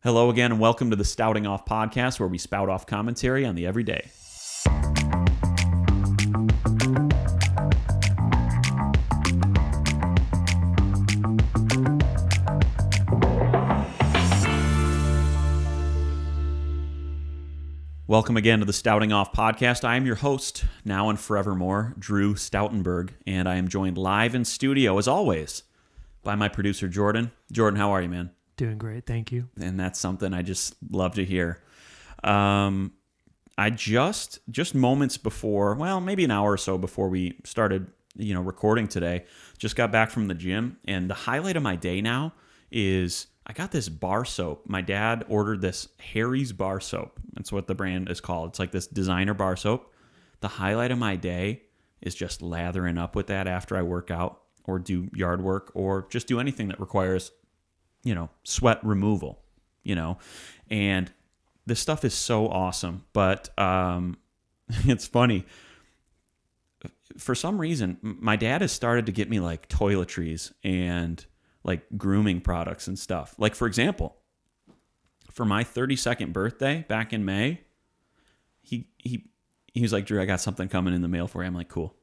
Hello again, and welcome to the Stouting Off podcast, where we spout off commentary on the everyday. Welcome again to the Stouting Off podcast. I am your host, now and forevermore, Drew Stoutenberg, and I am joined live in studio, as always, by my producer, Jordan. Jordan, how are you, man? Doing great, thank you. And that's something I just love to hear. I just moments before, well, maybe an hour or so before we started, recording today, just got back from the gym, and the highlight of my day now is I got this bar soap. My dad ordered this Harry's bar soap. That's what the brand is called. It's like this designer bar soap. The highlight of my day is just lathering up with that after I work out or do yard work or just do anything that requires sweat removal, and this stuff is so awesome. But it's funny. For some reason, my dad has started to get me like toiletries and like grooming products and stuff. Like, for example, for my 32nd birthday back in May, he was like, Drew, I got something coming in the mail for you. I'm like, cool.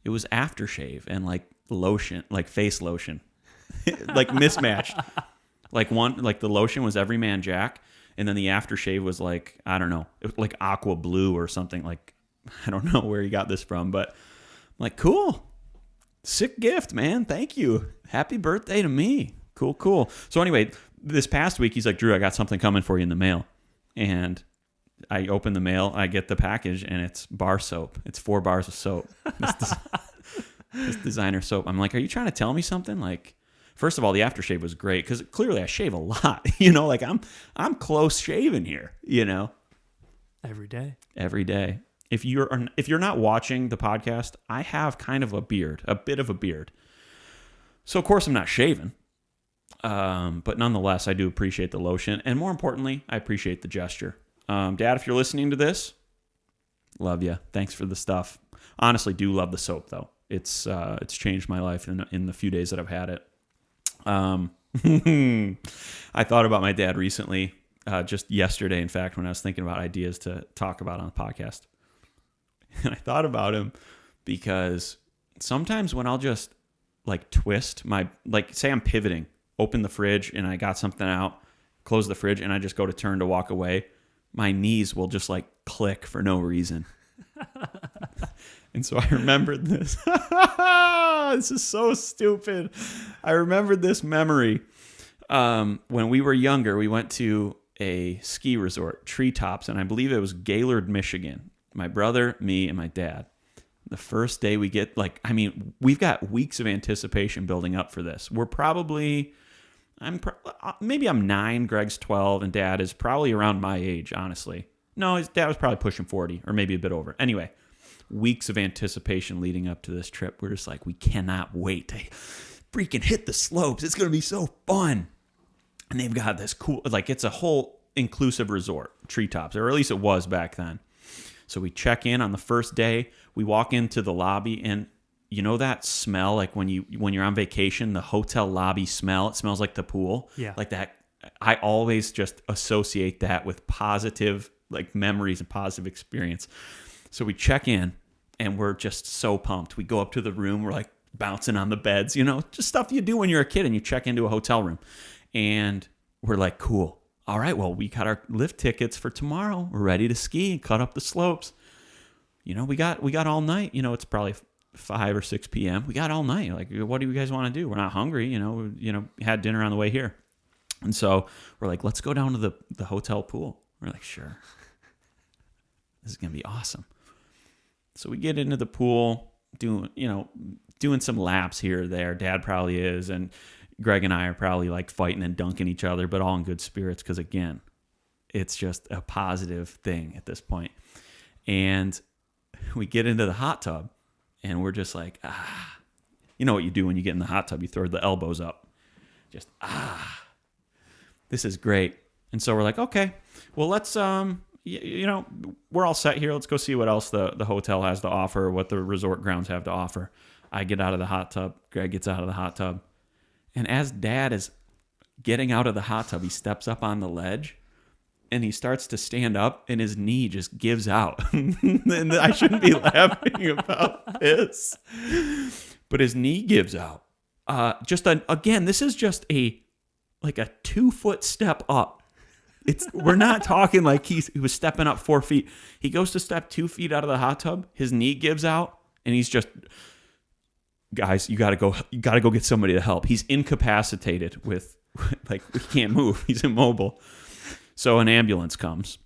It was aftershave and like lotion, like face lotion, like mismatched. Like the lotion was Everyman Jack, and then the aftershave was like, I don't know, it was like aqua blue or something. Like, I don't know where he got this from, but I'm like, cool, sick gift, man. Thank you. Happy birthday to me. Cool. So anyway, this past week, he's like, Drew, I got something coming for you in the mail, and I open the mail, I get the package, and it's bar soap. It's 4 bars of soap. This designer soap. I'm like, are you trying to tell me something? Like, first of all, the aftershave was great because clearly I shave a lot. Like I'm close shaven here. Every day. Every day. If you're not watching the podcast, I have kind of a bit of a beard. So of course I'm not shaving, but nonetheless I do appreciate the lotion, and more importantly, I appreciate the gesture. Dad, if you're listening to this, love you. Thanks for the stuff. Honestly, do love the soap though. It's changed my life in the few days that I've had it. I thought about my dad recently, just yesterday, in fact, when I was thinking about ideas to talk about on the podcast. And I thought about him because sometimes when I'll just like twist say I'm pivoting, open the fridge and I got something out, close the fridge, and I just go to turn to walk away, my knees will just like click for no reason. And so I remembered this. This is so stupid. I remembered this memory. When we were younger, we went to a ski resort, Treetops, and I believe it was Gaylord, Michigan. My brother, me, and my dad. The first day we get, we've got weeks of anticipation building up for this. We're probably, maybe I'm 9, Greg's 12, and Dad is probably around my age, honestly. No, his dad was probably pushing 40, or maybe a bit over. Anyway, weeks of anticipation leading up to this trip. We're just like, we cannot wait to freaking hit the slopes. It's going to be so fun. And they've got this cool, it's a whole inclusive resort, Treetops, or at least it was back then. So we check in on the first day. We walk into the lobby, and you know that smell, like when you're on vacation, the hotel lobby smell. It smells like the pool. Yeah. Like that. I always just associate that with positive memories and positive experience. So we check in, and we're just so pumped. We go up to the room. We're like bouncing on the beds, just stuff you do when you're a kid and you check into a hotel room. And we're like, cool. All right, well, we got our lift tickets for tomorrow. We're ready to ski and cut up the slopes. We got all night. It's probably 5 or 6 p.m. We got all night. Like, what do you guys want to do? We're not hungry. Had dinner on the way here. And so we're like, let's go down to the hotel pool. We're like, sure. This is going to be awesome. So we get into the pool, doing some laps here or there. Dad probably is, and Greg and I are probably like fighting and dunking each other, but all in good spirits because, again, it's just a positive thing at this point. And we get into the hot tub, and we're just like, you know what you do when you get in the hot tub? You throw the elbows up. Just, this is great. And so we're like, okay, well, let's, we're all set here. Let's go see what else the hotel has to offer, what the resort grounds have to offer. I get out of the hot tub. Greg gets out of the hot tub. And as Dad is getting out of the hot tub, he steps up on the ledge and he starts to stand up and his knee just gives out. And I shouldn't be laughing about this, but his knee gives out. Again, this is just a 2-foot step up. We're not talking like he was stepping up 4 feet. He goes to step 2 feet out of the hot tub. His knee gives out and he's just, guys, you gotta go get somebody to help. He's incapacitated with he can't move. He's immobile. So an ambulance comes.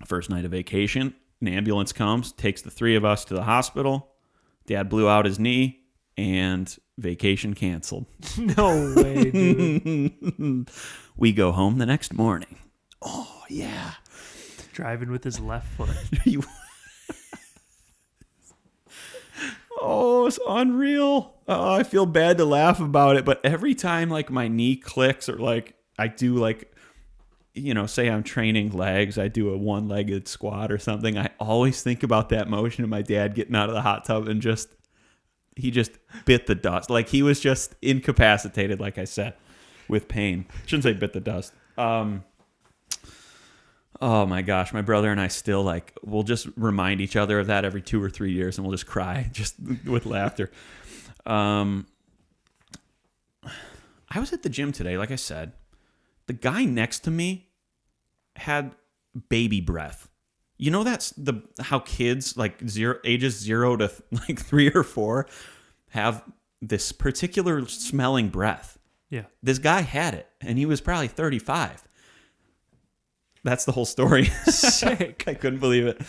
First night of vacation, an ambulance comes, takes the 3 of us to the hospital. Dad blew out his knee, and vacation canceled. No way, dude. We go home the next morning. Oh, yeah. Driving with his left foot. Oh, it's unreal. Oh, I feel bad to laugh about it, but every time my knee clicks or I do say I'm training legs, I do a one-legged squat or something, I always think about that motion of my dad getting out of the hot tub and he just bit the dust. He was just incapacitated, like I said, with pain. Shouldn't say bit the dust. Oh my gosh, my brother and I still we'll just remind each other of that every 2 or 3 years and we'll just cry just with laughter. I was at the gym today, like I said. The guy next to me had baby breath. You know, that's how kids ages 0 to 3 or 4 have this particular smelling breath. Yeah. This guy had it and he was probably 35. That's the whole story. Sick. I couldn't believe it.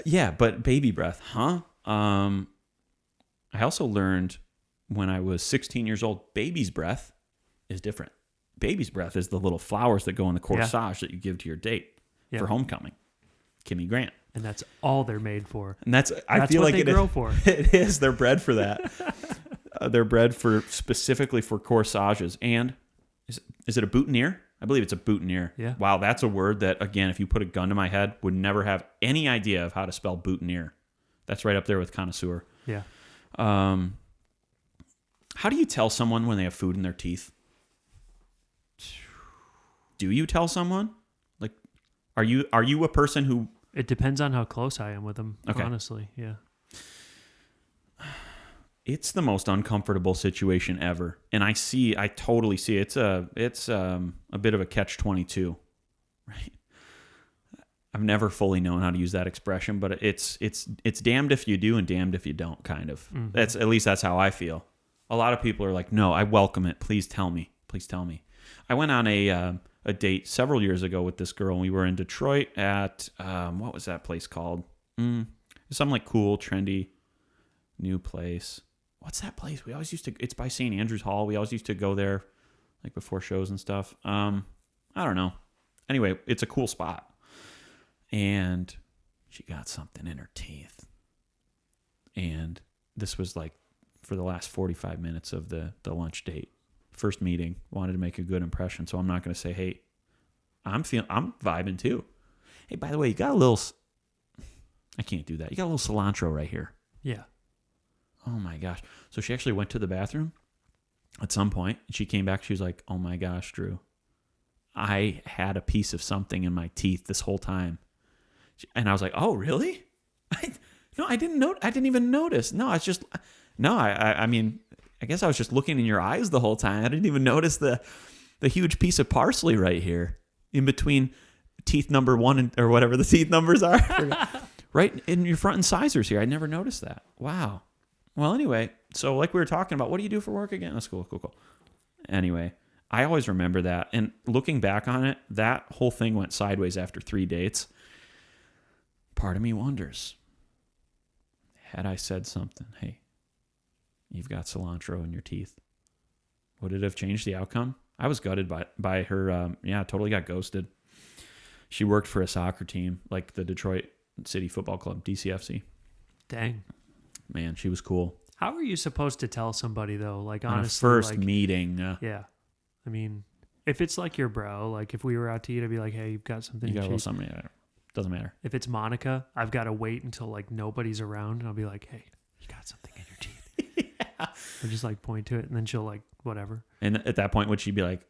Yeah, but baby breath, huh? I also learned when I was 16 years old, baby's breath is different. Baby's breath is the little flowers that go in the corsage that you give to your date for homecoming. Kimmy Grant. And that's all they're made for. And I feel what like they grow for. It is. They're bred for that. They're bred specifically for corsages. And is it a boutonniere? I believe it's a boutonniere. Yeah. Wow, that's a word that, again, if you put a gun to my head, would never have any idea of how to spell boutonniere. That's right up there with connoisseur. Yeah. How do you tell someone when they have food in their teeth? Do you tell someone? Are you a person who... It depends on how close I am with them, honestly. Yeah. It's the most uncomfortable situation ever. And I totally see it. It's a bit of a catch-22, right? I've never fully known how to use that expression, but it's damned if you do and damned if you don't, kind of. Mm-hmm. At least that's how I feel. A lot of people are like, no, I welcome it. Please tell me. Please tell me. I went on a date several years ago with this girl, and we were in Detroit at, what was that place called? Some cool, trendy, new place. What's that place? We always used to, it's by St. Andrew's Hall. We always used to go there before shows and stuff. I don't know. Anyway, it's a cool spot. And she got something in her teeth. And this was for the last 45 minutes of the lunch date. First meeting, wanted to make a good impression. So I'm not going to say, hey, I'm vibing too. Hey, by the way, you got a little, I can't do that. You got a little cilantro right here. Yeah. Oh my gosh. So she actually went to the bathroom at some point. And she came back. She was like, oh my gosh, Drew, I had a piece of something in my teeth this whole time. And I was like, oh, really? No, I didn't know. I didn't even notice. No, I mean, I guess I was just looking in your eyes the whole time. I didn't even notice the huge piece of parsley right here in between teeth number 1 or whatever the teeth numbers are. Right in your front incisors here. I never noticed that. Wow. Well, anyway, so we were talking about, what do you do for work again? That's cool. Anyway, I always remember that. And looking back on it, that whole thing went sideways after 3 dates. Part of me wonders, had I said something, hey, you've got cilantro in your teeth, would it have changed the outcome? I was gutted by her. Totally got ghosted. She worked for a soccer team, the Detroit City Football Club, DCFC. Dang. Man, she was cool. How are you supposed to tell somebody, though? Honestly, on a first meeting. Yeah. I mean, if it's your bro, if we were out to eat, I'd be like, hey, you've got something you in got your a teeth. little something. Doesn't matter. If it's Monica, I've got to wait until nobody's around, and I'll be like, hey, you got something in your teeth. Yeah. Or just point to it, and then she'll whatever. And at that point, would she be like,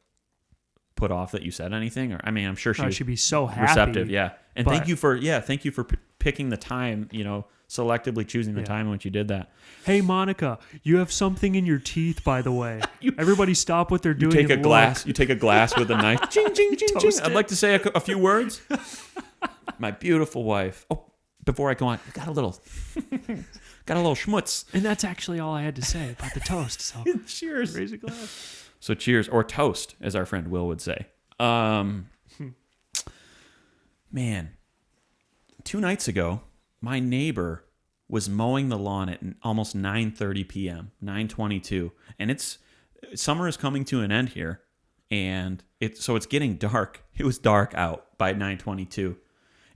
put off that you said anything. Or I mean, I'm sure she was she'd be so happy. receptive. Yeah. And but- thank you for picking the time, selectively choosing the time when you did that. Hey, Monica, you have something in your teeth, by the way. Everybody stop what they're doing. You take a and glass. look. You take a glass with a knife. Ching, ching, ching, ching. I'd like to say a few words. My beautiful wife. Oh, before I go on, got a little schmutz. And that's actually all I had to say about the toast. So Cheers. raise a glass. So cheers, or toast, as our friend Will would say. Man, 2 nights ago, my neighbor was mowing the lawn at almost 9:30 p.m., 9:22, and summer is coming to an end here, and it's getting dark. It was dark out by 9:22.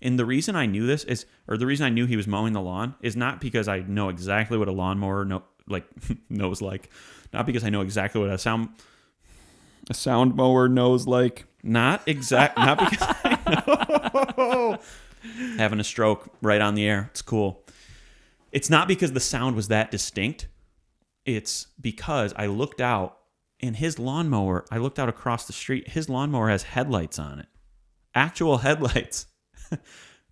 And the reason I knew the reason I knew he was mowing the lawn is not because I know exactly what a lawnmower knows like, not because I know exactly what a sound mower knows like, not because I know. Having a stroke right on the air. It's cool. It's not because the sound was that distinct. It's because I looked out and I looked out across the street. His lawnmower has headlights on it. Actual headlights.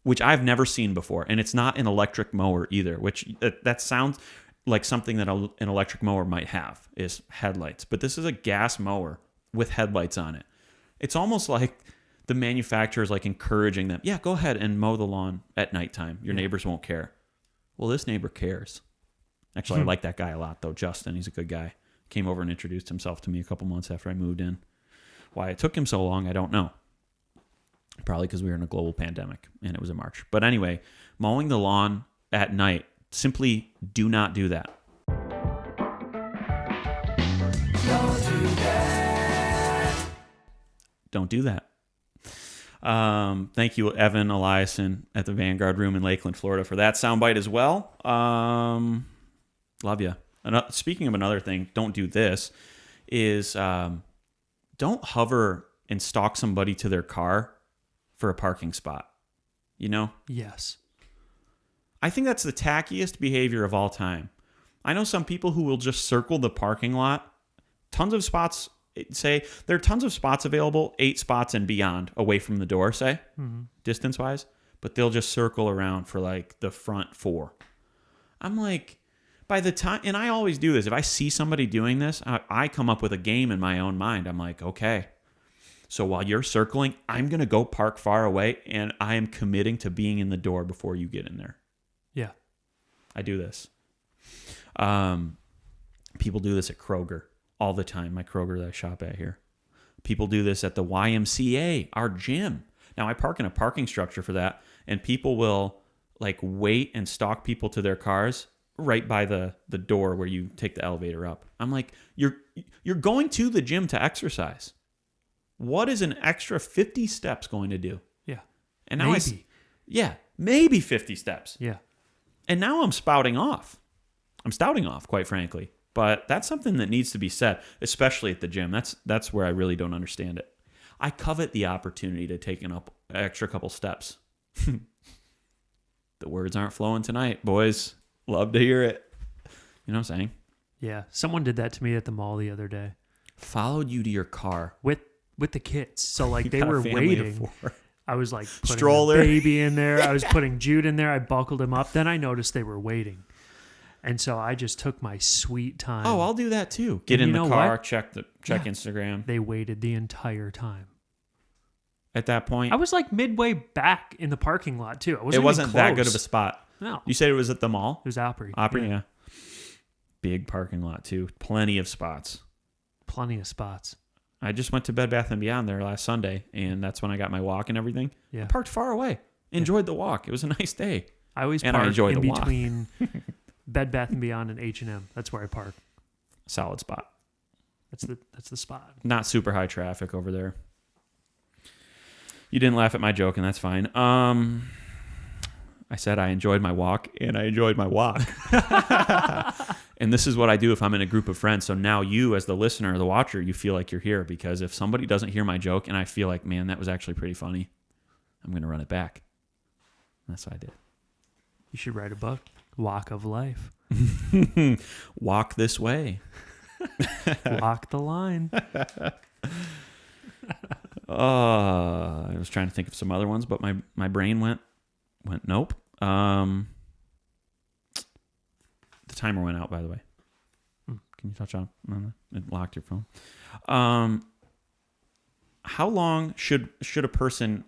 Which I've never seen before. And it's not an electric mower either, which that sounds like something that an electric mower might have, is headlights. But this is a gas mower with headlights on it. It's almost like the manufacturer is like encouraging them, yeah, go ahead and mow the lawn at nighttime. Your neighbors won't care. Well, this neighbor cares. Actually, I like that guy a lot, though. Justin, he's a good guy. Came over and introduced himself to me a couple months after I moved in. Why it took him so long, I don't know. Probably because we were in a global pandemic and it was in March. But anyway, mowing the lawn at night, simply do not do that. Don't do that. Thank you, Evan Eliason at the Vanguard Room in Lakeland, Florida, for that soundbite as well. Love you. Speaking of another thing, don't do this, is don't hover and stalk somebody to their car for a parking spot. Yes. I think that's the tackiest behavior of all time. I know some people who will just circle the parking lot. Tons of spots, say, there are tons of spots available, 8 spots and beyond, away from the door, say, distance-wise. But they'll just circle around for, like, the front 4. I'm like, by the time, and I always do this, if I see somebody doing this, I come up with a game in my own mind. I'm like, okay, so while you're circling, I'm going to go park far away, and I am committing to being in the door before you get in there. Yeah. I do this. People do this at Kroger all the time, my Kroger that I shop at here. People do this at the YMCA, our gym. Now, I park in a parking structure for that, and people will like wait and stalk people to their cars right by the door where you take the elevator up. I'm like, you're going to the gym to exercise. What is an extra 50 steps going to do? Yeah. And now maybe 50 steps. Yeah. And now I'm spouting off. I'm stouting off, quite frankly. But that's something that needs to be said, especially at the gym. That's where I really don't understand it. I covet the opportunity to take an extra couple steps. The words aren't flowing tonight, boys. Love to hear it. You know what I'm saying? Yeah. Someone did that to me at the mall the other day. Followed you to your car. With the kids. So like they got a were family of waiting. 4. I was like putting Stroller. a baby in there. I was putting Jude in there. I buckled him up. Then I noticed they were waiting. And so I just took my sweet time. Oh, I'll do that too. Get in the car, check Instagram. They waited the entire time. At that point, I was like midway back in the parking lot too. It wasn't that good of a spot. No. You said it was at the mall? It was Opry. Opry, yeah. Big parking lot too. Plenty of spots. Plenty of spots. I just went to Bed Bath & Beyond there last Sunday, and that's when I got my walk and everything. Yeah. I parked far away. Enjoyed the walk. It was a nice day. I always park in between Bed Bath & Beyond and H&M. That's where I park. Solid spot. That's the spot. Not super high traffic over there. You didn't laugh at my joke, and that's fine. I said I enjoyed my walk, and I enjoyed my walk. And this is what I do if I'm in a group of friends. So now you, as the listener or the watcher, you feel like you're here, because if somebody doesn't hear my joke and I feel like, man, that was actually pretty funny, I'm going to run it back. And that's what I did. You should write a book. Walk of life. Walk this way. Walk the line. I was trying to think of some other ones, but my brain went nope. The timer went out, by the way. Can you touch on? No, it locked your phone. How long should a person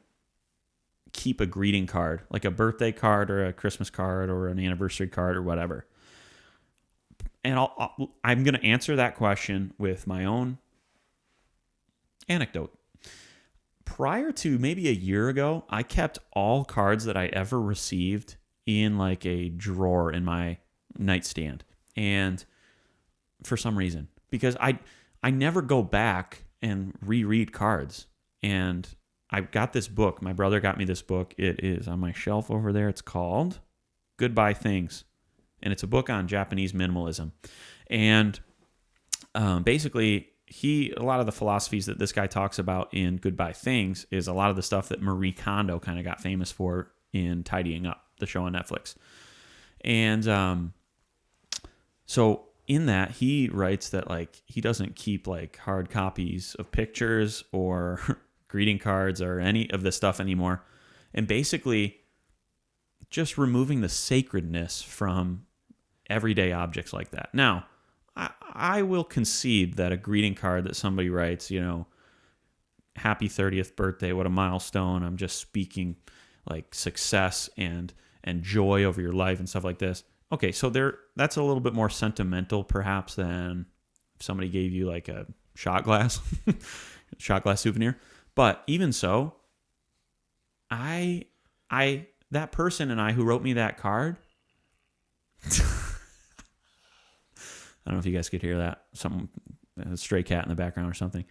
keep a greeting card, like a birthday card or a Christmas card or an anniversary card or whatever? And I'm going to answer that question with my own anecdote. Prior to maybe a year ago, I kept all cards that I ever received in like a drawer in my nightstand. And for some reason, because I never go back and reread cards. And I've got this book. My brother got me this book. It is on my shelf over there. It's called Goodbye Things. And it's a book on Japanese minimalism. And basically, a lot of the philosophies that this guy talks about in Goodbye Things is a lot of the stuff that Marie Kondo kind of got famous for in Tidying Up, the show on Netflix. And so in that, he writes that like he doesn't keep like hard copies of pictures or greeting cards or any of this stuff anymore. And basically just removing the sacredness from everyday objects like that. Now, I will concede that a greeting card that somebody writes, happy 30th birthday, what a milestone. I'm just speaking like success and joy over your life and stuff like this. Okay, so that's a little bit more sentimental perhaps than if somebody gave you like a shot glass souvenir. But even so, that person and I who wrote me that card, I don't know if you guys could hear that. A stray cat in the background or something.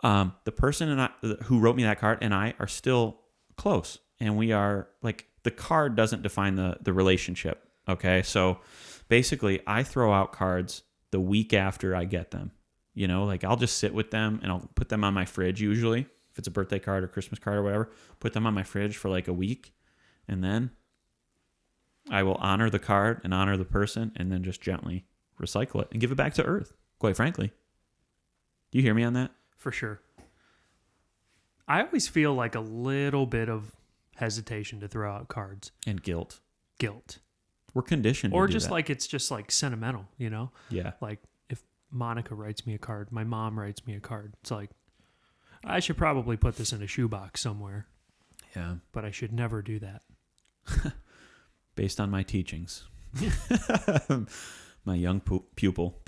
The person who wrote me that card and I are still close. And we are, like, the card doesn't define the relationship. Okay? So, basically, I throw out cards the week after I get them. Like, I'll just sit with them and I'll put them on my fridge usually. If it's a birthday card or Christmas card or whatever. Put them on my fridge for, like, a week. And then I will honor the card and honor the person and then just gently recycle it and give it back to Earth, quite frankly. Do you hear me on that? For sure. I always feel like a little bit of hesitation to throw out cards. And guilt. We're conditioned or to do just that. like it's just like sentimental, Yeah. Like if Monica writes me a card, my mom writes me a card. It's like, I should probably put this in a shoebox somewhere. Yeah. But I should never do that. Based on my teachings. My young pupil.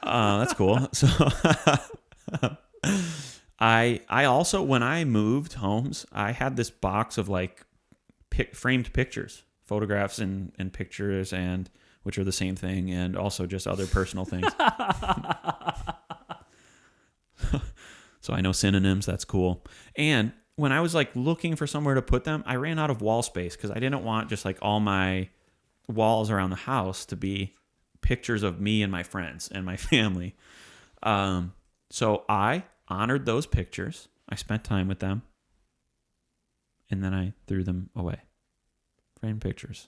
That's cool. So I also, when I moved homes, I had this box of like framed pictures, photographs and pictures, and which are the same thing, and also just other personal things. So I know synonyms. That's cool. And when I was like looking for somewhere to put them, I ran out of wall space because I didn't want just like all my walls around the house to be pictures of me and my friends and my family. So I honored those pictures. I spent time with them. And then I threw them away. Framed pictures.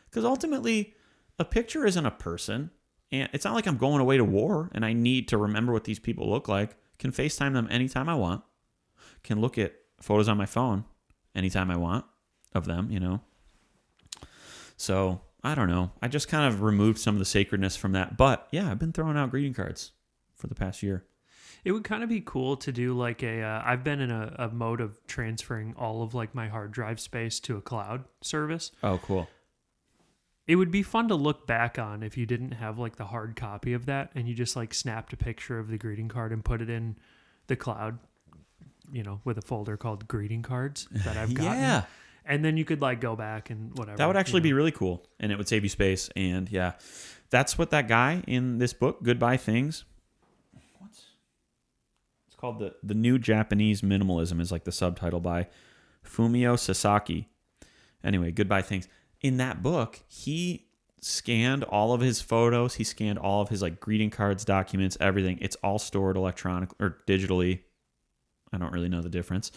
Because ultimately, a picture isn't a person. And it's not like I'm going away to war and I need to remember what these people look like. Can FaceTime them anytime I want. Can look at photos on my phone anytime I want of them, So, I don't know. I just kind of removed some of the sacredness from that. But, yeah, I've been throwing out greeting cards for the past year. It would kind of be cool to do like I've been in a mode of transferring all of like my hard drive space to a cloud service. Oh, cool. It would be fun to look back on if you didn't have like the hard copy of that and you just like snapped a picture of the greeting card and put it in the cloud, with a folder called greeting cards that I've gotten. Yeah. And then you could like go back and whatever. That would actually be really cool. And it would save you space. And yeah, that's what that guy in this book, Goodbye Things. It's called the New Japanese Minimalism is like the subtitle by Fumio Sasaki. Anyway, Goodbye Things. In that book, he scanned all of his photos. He scanned all of his like greeting cards, documents, everything. It's all stored electronic or digitally. I don't really know the difference.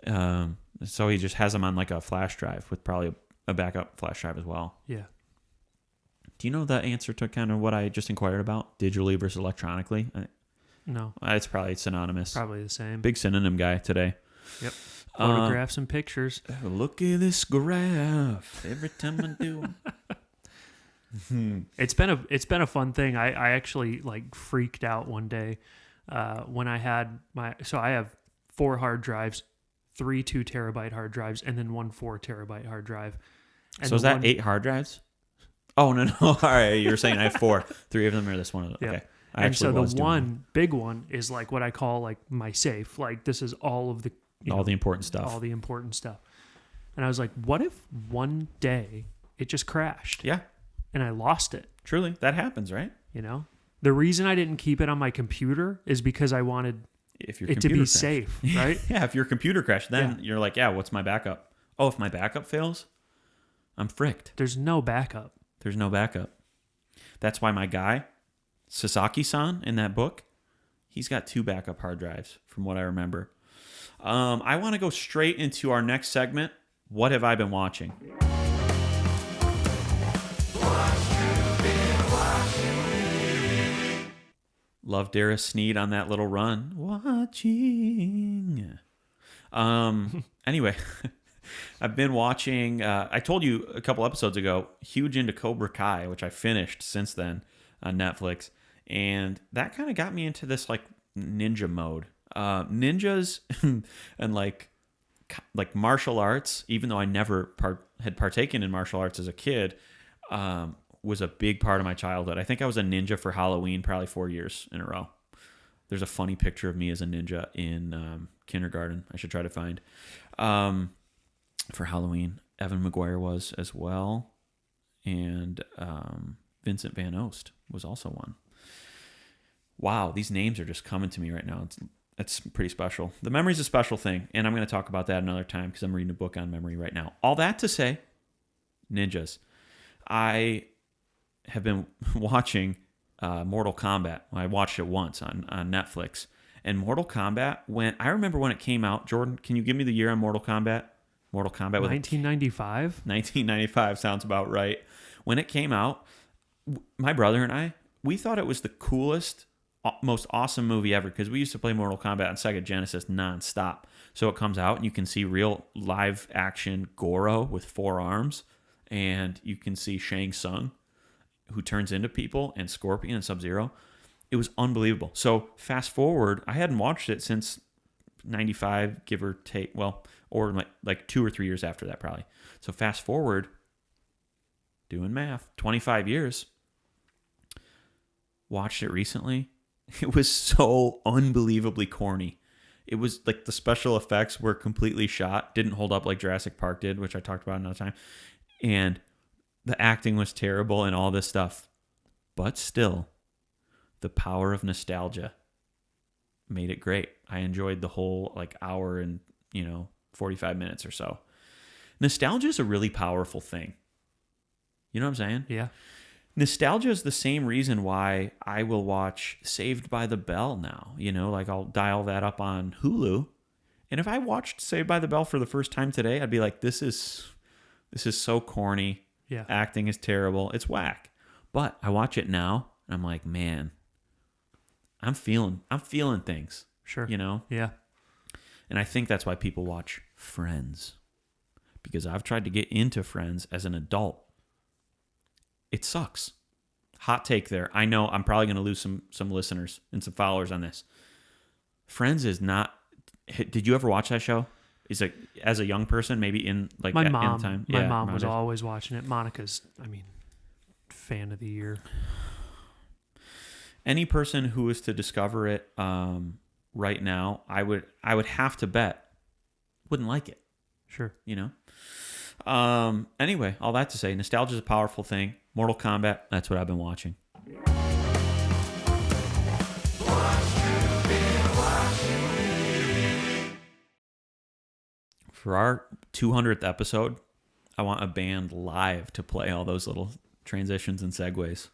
So he just has them on like a flash drive with probably a backup flash drive as well. Yeah. Do you know the answer to kind of what I just inquired about, digitally versus electronically? No. It's probably synonymous. Probably the same. Big synonym guy today. Yep. Photographs and pictures. Look at this graph. Every time I do. It's been a fun thing. I actually like freaked out one day when I had I have 4 hard drives, 3 2 terabyte hard drives, and then 1 4 terabyte hard drive. And so is that 8 hard drives? Oh no. All right, you were saying I have 4. 3 of them are this one. Yeah. Okay. And so the one big one is like what I call like my safe. Like this is all of the the important stuff. All the important stuff. And I was like, what if one day it just crashed? Yeah. And I lost it. Truly, that happens, right? The reason I didn't keep it on my computer is because I wanted it to be safe, right? Yeah, if your computer crashed, then you're like, yeah, what's my backup? Oh, if my backup fails, I'm fricked. There's no backup. There's no backup. That's why my guy, Sasaki-san, in that book, he's got 2 backup hard drives, from what I remember. I want to go straight into our next segment. What have I been watching? Love Dara Sneed on that little run. Watching. Anyway, I've been watching, I told you a couple episodes ago, huge into Cobra Kai, which I finished since then on Netflix. And that kind of got me into this like ninja mode. Ninjas and like martial arts, even though I never had partaken in martial arts as a kid, was a big part of my childhood. I think I was a ninja for Halloween probably 4 years in a row. There's a funny picture of me as a ninja in kindergarten. I should try to find. For Halloween, Evan McGuire was as well. And Vincent Van Oost was also one. Wow, these names are just coming to me right now. It's pretty special. The memory's a special thing, and I'm going to talk about that another time because I'm reading a book on memory right now. All that to say, ninjas. I have been watching Mortal Kombat. I watched it once on Netflix. And Mortal Kombat, I remember when it came out. Jordan, can you give me the year on Mortal Kombat? Mortal Kombat with 1995? 1995 sounds about right. When it came out, my brother and I, we thought it was the coolest, most awesome movie ever because we used to play Mortal Kombat on Sega Genesis nonstop. So it comes out and you can see real live action Goro with 4 arms, and you can see Shang Tsung, who turns into people, and Scorpion and Sub-Zero. It was unbelievable. So fast forward, I hadn't watched it since 95, give or take, or like 2 or 3 years after that probably. So fast forward, doing math, 25 years, watched it recently. It was so unbelievably corny. It was like the special effects were completely shot, didn't hold up like Jurassic Park did, which I talked about another time. And the acting was terrible and all this stuff. But still, the power of nostalgia made it great. I enjoyed the whole like hour and, 45 minutes or so. Nostalgia is a really powerful thing. You know what I'm saying? Yeah. Nostalgia is the same reason why I will watch Saved by the Bell now. Like I'll dial that up on Hulu. And if I watched Saved by the Bell for the first time today, I'd be like, this is so corny. Yeah. Acting is terrible. It's whack. But I watch it now and I'm like, man, I'm feeling things. Sure. Yeah. And I think that's why people watch Friends. Because I've tried to get into Friends as an adult. It sucks. Hot take there. I know I'm probably going to lose some listeners and some followers on this. Friends is not... Did you ever watch that show? Is it as a young person, maybe in like my in mom? the time? My mom was always watching it. Monica's, fan of the year. Any person who is to discover it right now, I would have to bet wouldn't like it. Sure. Anyway, all that to say, nostalgia is a powerful thing. Mortal Kombat, that's what I've been watching. For our 200th episode, I want a band live to play all those little transitions and segues.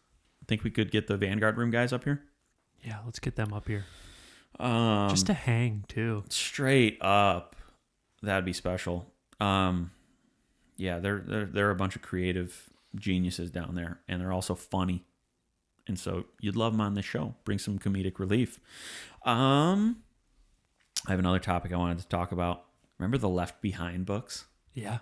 Think we could get the Vanguard Room guys up here? Yeah, let's get them up here. Just to hang, too. Straight up. That'd be special. Yeah, they're a bunch of creative geniuses down there, and they're also funny. And so you'd love him on this show. Bring some comedic relief. I have another topic I wanted to talk about. Remember the Left Behind books? Yeah.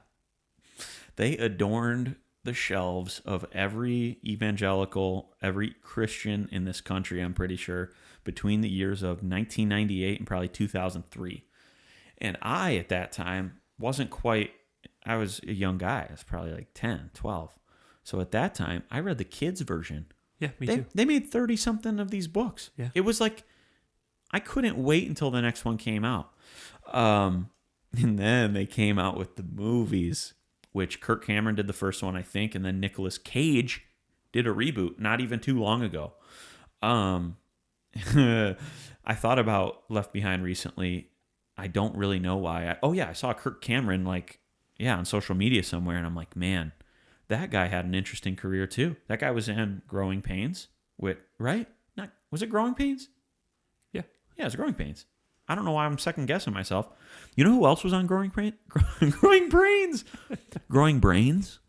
They adorned the shelves of every evangelical, every Christian in this country, I'm pretty sure, between the years of 1998 and probably 2003. And I, at that time, I was a young guy. I was probably like 10, 12. So at that time, I read the kids' version. Yeah, me too. They made 30-something of these books. Yeah. It was like, I couldn't wait until the next one came out. And then they came out with the movies, which Kirk Cameron did the first one, I think, and then Nicolas Cage did a reboot not even too long ago. I thought about Left Behind recently. I don't really know why. I saw Kirk Cameron on social media somewhere, and I'm like, man, that guy had an interesting career too. That guy was in Growing Pains, right? Was it Growing Pains? Yeah. Yeah, it was Growing Pains. I don't know why I'm second guessing myself. You know who else was on Growing Brains? Growing Brains. Growing Brains.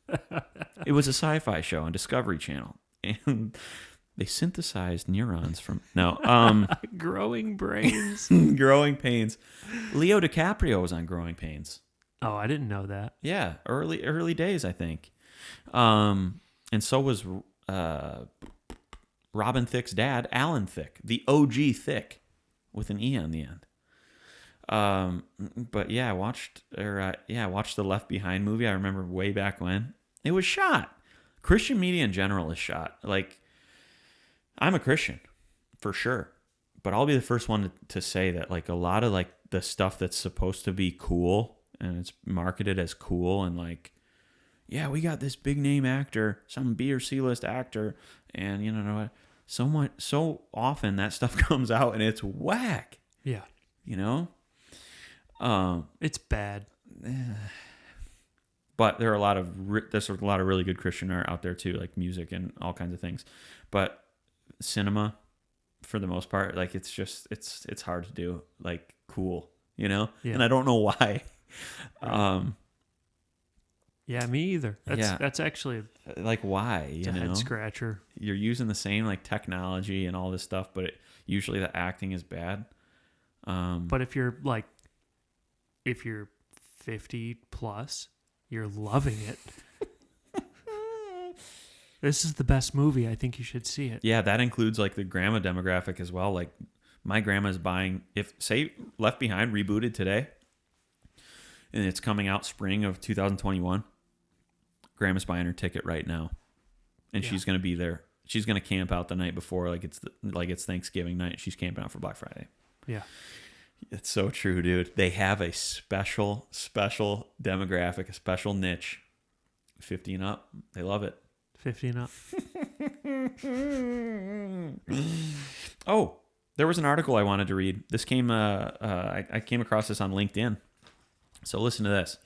It was a sci-fi show on Discovery Channel, and they synthesized neurons from Growing Brains. Growing Pains. Leo DiCaprio was on Growing Pains. Oh, I didn't know that. Yeah, early days, I think. And so was Robin Thicke's dad, Alan Thicke, the OG Thicke, with an E on the end. But yeah, I watched the Left Behind movie. I remember way back when it was shot. Christian media in general is shot. Like, I'm a Christian for sure, but I'll be the first one to say that like a lot of like the stuff that's supposed to be cool and it's marketed as cool and like, yeah, we got this big name actor, some B or C list actor, and you know what? So often that stuff comes out and it's whack. Yeah. You know? It's bad. But there's a lot of really good Christian art out there too, like music and all kinds of things. But cinema, for the most part, like it's hard to do like cool, you know? Yeah. And I don't know why. Right. Yeah, me either. That's actually like why, it's a head scratcher. You're using the same like technology and all this stuff, but usually the acting is bad. But if you're 50 plus, you're loving it. This is the best movie. I think you should see it. Yeah, that includes like the grandma demographic as well. Like my grandma's buying, if say Left Behind rebooted today and it's coming out spring of 2021, grandma's buying her ticket right now. And she's going to be there. She's going to camp out the night before, like it's Thanksgiving night. She's camping out for Black Friday. Yeah. It's so true, dude. They have a special demographic, a special niche. 50 and up. They love it. 50 and up. Oh, there was an article I wanted to read. This came, I came across this on LinkedIn. So listen to this.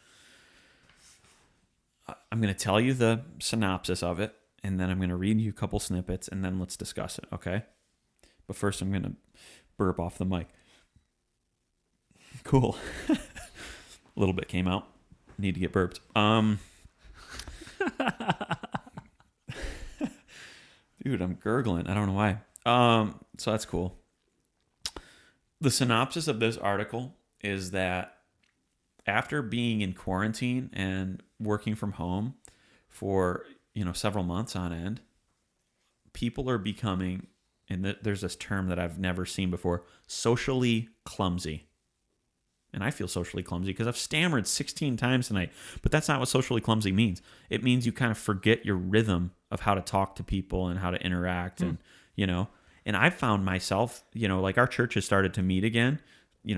I'm going to tell you the synopsis of it, and then I'm going to read you a couple snippets, and then let's discuss it, okay? But first, I'm going to burp off the mic. Cool. A little bit came out. Need to get burped. Dude, I'm gurgling. I don't know why. So that's cool. The synopsis of this article is that after being in quarantine and working from home for, several months on end, people are becoming, and there's this term that I've never seen before, socially clumsy. And I feel socially clumsy because I've stammered 16 times tonight. But that's not what socially clumsy means. It means you kind of forget your rhythm of how to talk to people and how to interact. And, and I've found myself, like our church has started to meet again,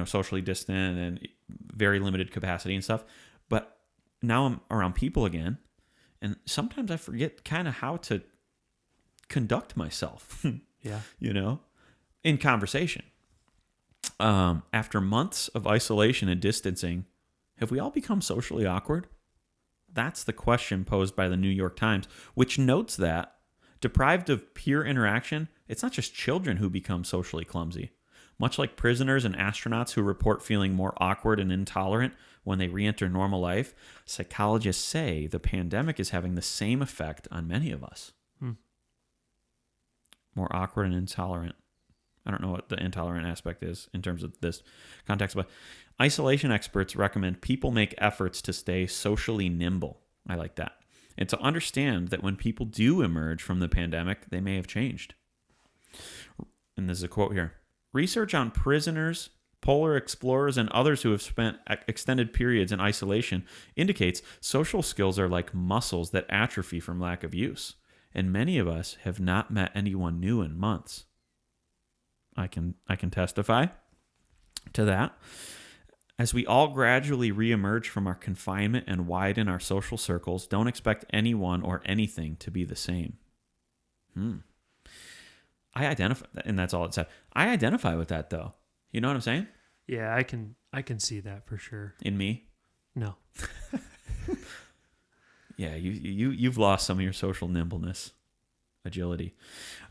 socially distant and very limited capacity and stuff. But now I'm around people again. And sometimes I forget kind of how to conduct myself, Yeah. In conversation. After months of isolation and distancing, have we all become socially awkward? That's the question posed by the New York Times, which notes that, deprived of peer interaction, it's not just children who become socially clumsy. Much like prisoners and astronauts who report feeling more awkward and intolerant when they re-enter normal life, psychologists say the pandemic is having the same effect on many of us. more awkward and intolerant. I don't know what the intolerant aspect is in terms of this context, but isolation experts recommend people make efforts to stay socially nimble. I like that. And to understand that when people do emerge from the pandemic, they may have changed. And there's a quote here. Research on prisoners, polar explorers, and others who have spent extended periods in isolation indicates social skills are like muscles that atrophy from lack of use. And many of us have not met anyone new in months. I can testify to that. As we all gradually reemerge from our confinement and widen our social circles, don't expect anyone or anything to be the same. I identify, and that's all it said. I identify with that, though. You know what I'm saying? Yeah, I can see that for sure. In me? No. Yeah, you've lost some of your social nimbleness, agility.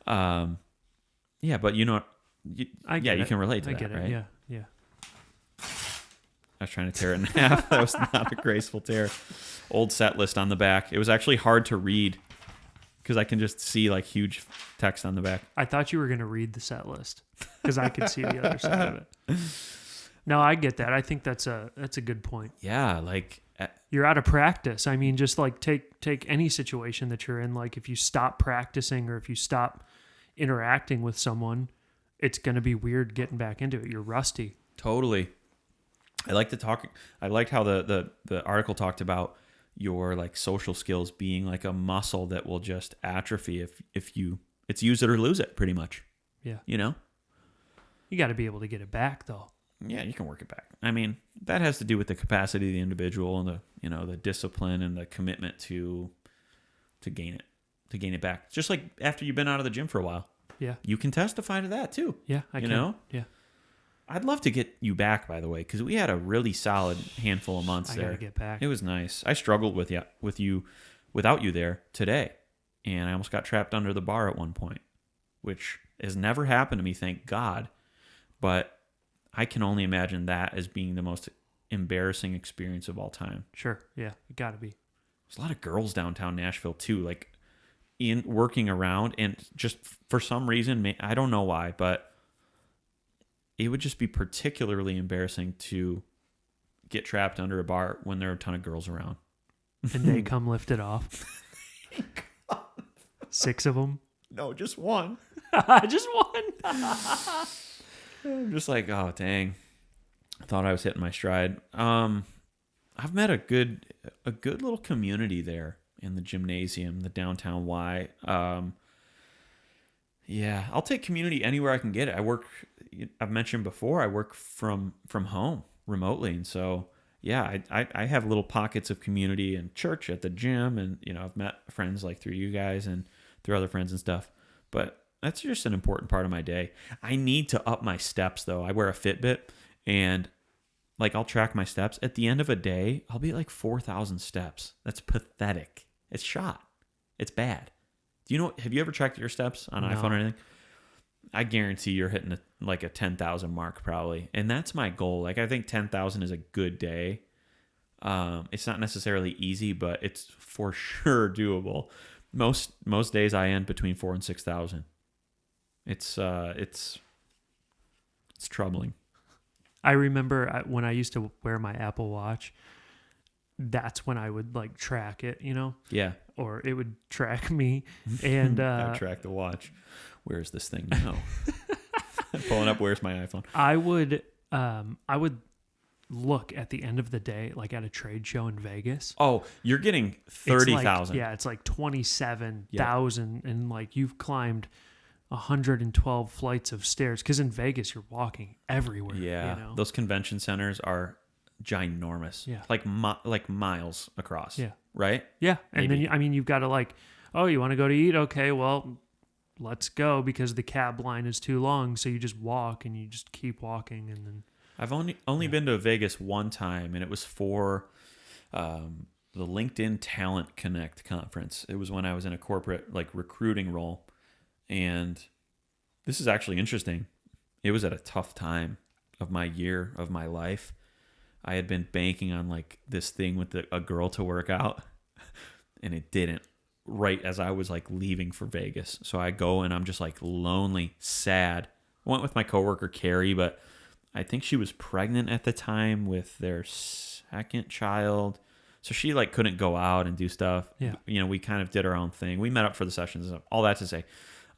Yeah, but you know, you can relate to that, right? Yeah. I was trying to tear it in half. That was not a graceful tear. Old set list on the back. It was actually hard to read because I can just see like huge text on the back. I thought you were going to read the set list because I could see the other side of it. No, I get that. I think that's a good point. Yeah, like you're out of practice. I mean, just like take any situation that you're in. Like if you stop practicing or if you stop interacting with someone, it's going to be weird getting back into it. You're rusty. Totally. I liked how the article talked about your like social skills being like a muscle that will just atrophy if it's use it or lose it pretty much. Yeah. You know? You got to be able to get it back though. Yeah, you can work it back. I mean, that has to do with the capacity of the individual and the discipline and the commitment to gain it back. Just like after you've been out of the gym for a while. Yeah. You can testify to that too. Yeah, I can. know? Yeah. I'd love to get you back, by the way, because we had a really solid handful of months there. I gotta get back. It was nice. I struggled without you there today, and I almost got trapped under the bar at one point, which has never happened to me, thank God. But I can only imagine that as being the most embarrassing experience of all time. Sure. Yeah, it got to be. There's a lot of girls downtown Nashville too, like in working around, and just for some reason, I don't know why, but it would just be particularly embarrassing to get trapped under a bar when there are a ton of girls around. And they come lift it off. 6 of them? No, just one. Just one. I'm just like, oh, dang. I thought I was hitting my stride. I've met a good little community there in the gymnasium, the downtown Y. Yeah, I'll take community anywhere I can get it. I've mentioned before, I work from home remotely. And so, yeah, I have little pockets of community and church at the gym. And, I've met friends like through you guys and through other friends and stuff. But that's just an important part of my day. I need to up my steps, though. I wear a Fitbit and like I'll track my steps. At the end of a day, I'll be at like 4,000 steps. That's pathetic. It's shot. It's bad. Have you ever tracked your steps on iPhone or anything? I guarantee you're hitting a 10,000 mark probably. And that's my goal. Like I think 10,000 is a good day. It's not necessarily easy, but it's for sure doable. Most days I end between 4,000 and 6,000. It's troubling. I remember when I used to wear my Apple Watch, that's when I would like track it, Yeah. Or it would track me. And I track the watch. Where's this thing now? Pulling up, where's my iPhone? I would look at the end of the day, like at a trade show in Vegas. Oh, you're getting 30,000. Yeah, it's like 27,000, and like you've climbed 112 flights of stairs. Because in Vegas, you're walking everywhere. Yeah, those convention centers are ginormous. Yeah, like miles across. Yeah, right. Yeah, and maybe. Then you've got to like, oh, you want to go to eat? Okay, well, let's go because the cab line is too long. So you just walk and you just keep walking, and then. I've only been to Vegas one time, and it was for the LinkedIn Talent Connect conference. It was when I was in a corporate like recruiting role, and this is actually interesting. It was at a tough time of my year of my life. I had been banking on like this thing with a girl to work out, and it didn't right as I was like leaving for Vegas. So I go and I'm just like lonely, sad. I went with my coworker Carrie, but I think she was pregnant at the time with their second child. So she like couldn't go out and do stuff. Yeah. You know, we kind of did our own thing. We met up for the sessions and stuff. All that to say,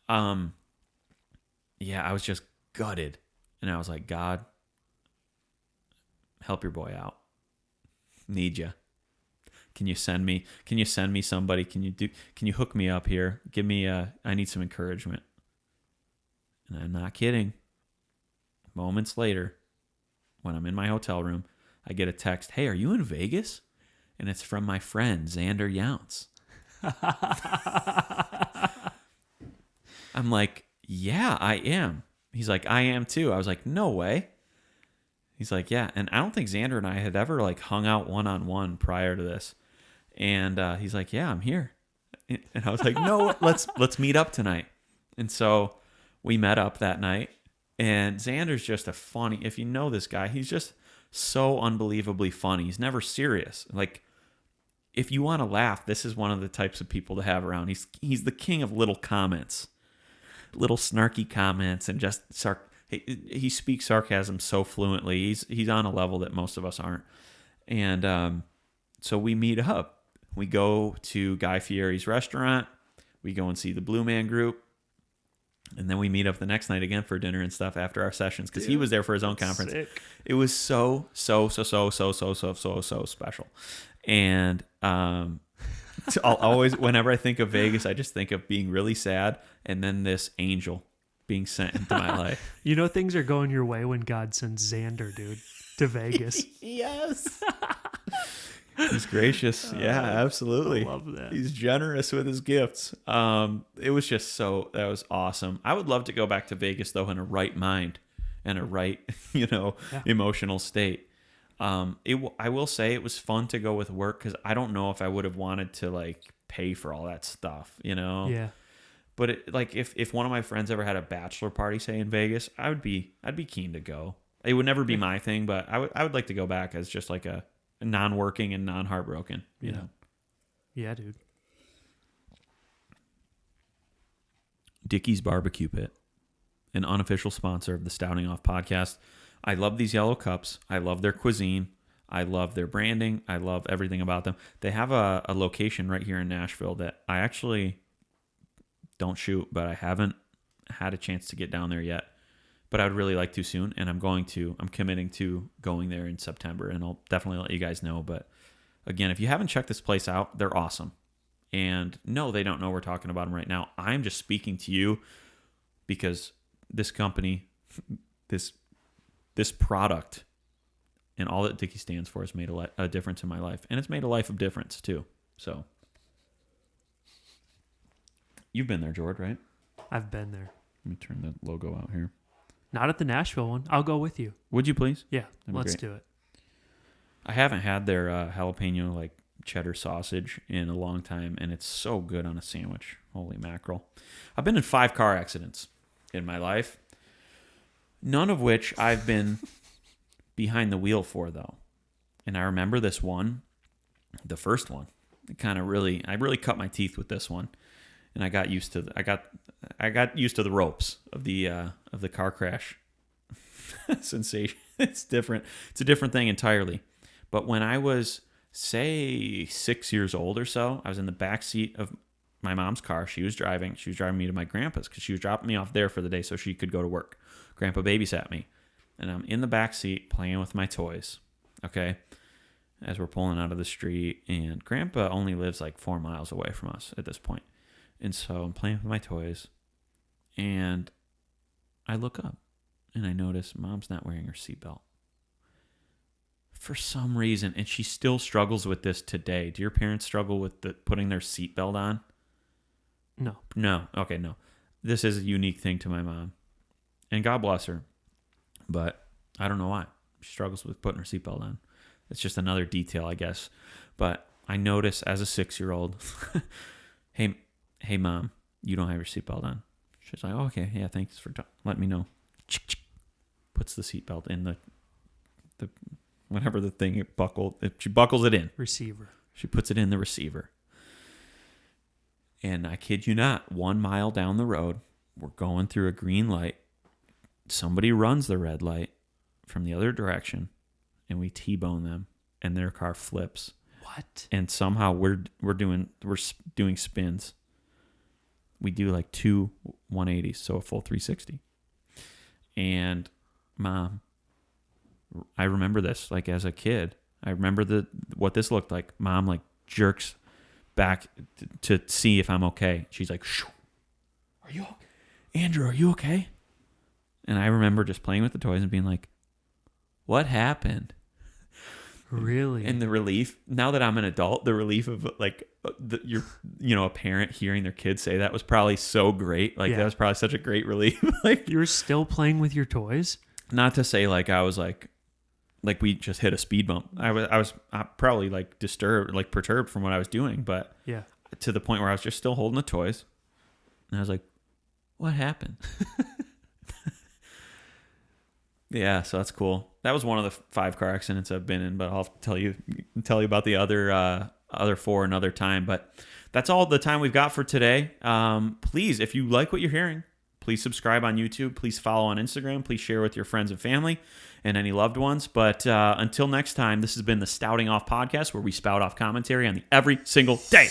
yeah, I was just gutted. And I was like, God, help your boy out. Need you. Can you send me somebody? Can you hook me up here? Give me I need some encouragement. And I'm not kidding. Moments later, when I'm in my hotel room, I get a text, "Hey, are you in Vegas?" And it's from my friend Xander Younts. I'm like, "Yeah, I am." He's like, "I am too." I was like, "No way." He's like, "Yeah." And I don't think Xander and I had ever like hung out one-on-one prior to this. And he's like, "Yeah, I'm here." And I was like, "No, let's meet up tonight." And so we met up that night. And Xander's just a funny, if you know this guy, he's just so unbelievably funny. He's never serious. Like, if you want to laugh, this is one of the types of people to have around. He's the king of little comments, little snarky comments, and just he speaks sarcasm so fluently. He's on a level that most of us aren't. And so we meet up. We go to Guy Fieri's restaurant. We go and see the Blue Man Group. And then we meet up the next night again for dinner and stuff after our sessions because he was there for his own conference. Sick. It was so special. And I'll always, whenever I think of Vegas, I just think of being really sad and then this angel being sent into my life. You know things are going your way when God sends Xander, dude, to Vegas. Yes. He's gracious. Yeah, absolutely. I love that. He's generous with his gifts. It was just that was awesome. I would love to go back to Vegas though in a right mind and a right, emotional state. I will say it was fun to go with work because I don't know if I would have wanted to like pay for all that stuff, Yeah. But if one of my friends ever had a bachelor party, say in Vegas, I'd be keen to go. It would never be my thing, but I would like to go back as just like a non-working and non-heartbroken, you know. Yeah, dude. Dickey's Barbecue Pit, an unofficial sponsor of the Stouting Off podcast. I love these yellow cups. I love their cuisine. I love their branding. I love everything about them. They have a location right here in Nashville that I actually don't shoot, but I haven't had a chance to get down there yet. But I would really like to soon, and I'm committing to going there in September, and I'll definitely let you guys know. But again, if you haven't checked this place out, they're awesome. And no, they don't know we're talking about them right now. I'm just speaking to you because this company, this product, and all that Dickey stands for has made a difference in my life, and it's made a life of difference too. So you've been there, George, right? I've been there. Let me turn the logo out here. Not at the Nashville one. I'll go with you. Would you please? Yeah, That'd be let's great. do it. I haven't had their jalapeno like cheddar sausage in a long time, and it's so good on a sandwich. Holy mackerel. I've been in 5 car accidents in my life, none of which I've been behind the wheel for, though. And I remember this one, the first one. I really cut my teeth with this one, and I got used to the ropes of the car crash sensation. It's different. It's a different thing entirely. But when I was, say, 6 years old or so, I was in the back seat of my mom's car. She was driving me to my grandpa's because she was dropping me off there for the day so she could go to work. Grandpa babysat me, and I'm in the back seat playing with my toys. Okay, as we're pulling out of the street, and Grandpa only lives like 4 miles away from us at this point. And so I'm playing with my toys, and I look up, and I notice Mom's not wearing her seatbelt. For some reason, and she still struggles with this today. Do your parents struggle with putting their seatbelt on? No. No. Okay, no. This is a unique thing to my mom, and God bless her, but I don't know why. She struggles with putting her seatbelt on. It's just another detail, I guess. But I notice as a 6-year-old, hey, Mom, you don't have your seatbelt on. She's like, oh, okay, yeah, thanks for letting me know. Puts the seatbelt in the whatever the thing she buckles it in. Receiver. She puts it in the receiver. And I kid you not, 1 mile down the road, we're going through a green light. Somebody runs the red light from the other direction, and we T-bone them, and their car flips. What? And somehow we're doing spins. We do like 2 180s, so a full 360. And Mom, I remember this like as a kid. I remember what this looked like. Mom like jerks back to see if I'm okay. She's like, "Shoo. Are you okay? Andrew, are you okay?" And I remember just playing with the toys and being like, "What happened?" Really? And the relief, now that I'm an adult, the relief of like a parent hearing their kid say that was probably so great. Like that was probably such a great relief. Like you were still playing with your toys? Not to say like I was like we just hit a speed bump. I was probably like disturbed, like perturbed from what I was doing, but yeah, to the point where I was just still holding the toys. And I was like, what happened? Yeah, so that's cool. That was one of the 5 car accidents I've been in, but I'll tell you about the other 4 another time. But that's all the time we've got for today. Please, if you like what you're hearing, please subscribe on YouTube. Please follow on Instagram. Please share with your friends and family and any loved ones. But until next time, this has been the Stouting Off Podcast, where we spout off commentary on the every single day.